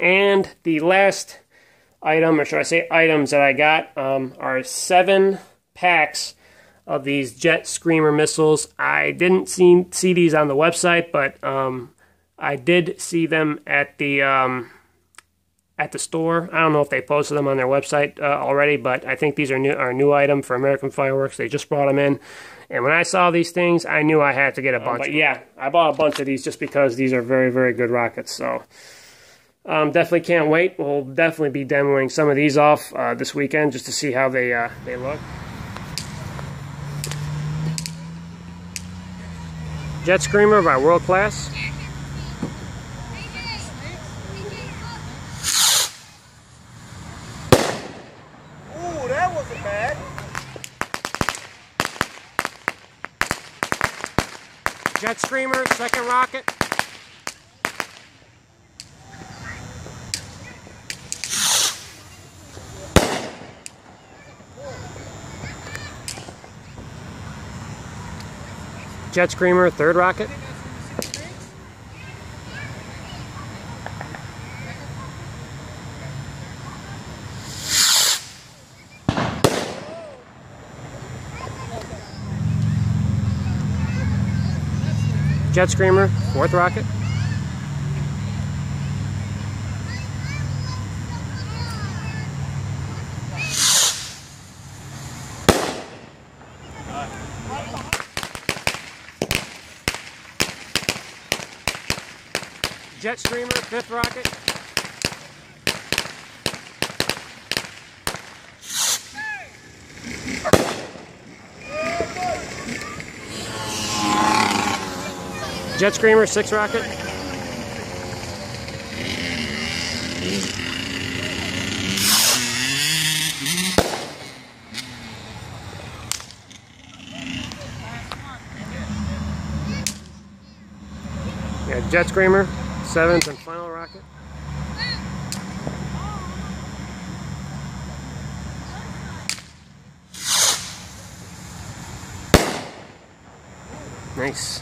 And the last item, or should I say items that I got, are 7 packs of these Jet Screamer missiles. I didn't see these on the website, but I did see them at the store. I don't know if they posted them on their website already, but I think these are a new item for American Fireworks. They just brought them in. And when I saw these things, I knew I had to get a bunch. But yeah, I bought a bunch of these just because these are very, very good rockets. So definitely can't wait. We'll definitely be demoing some of these off this weekend just to see how they look. Jet Screamer by World Class. Ooh, that wasn't bad. Jet Screamer, second rocket. Jet Screamer, third rocket. Jet Screamer, fourth rocket. Jet Screamer, fifth rocket. Jet Screamer, sixth rocket. Yeah, Jet Screamer, seventh and final rocket. Nice.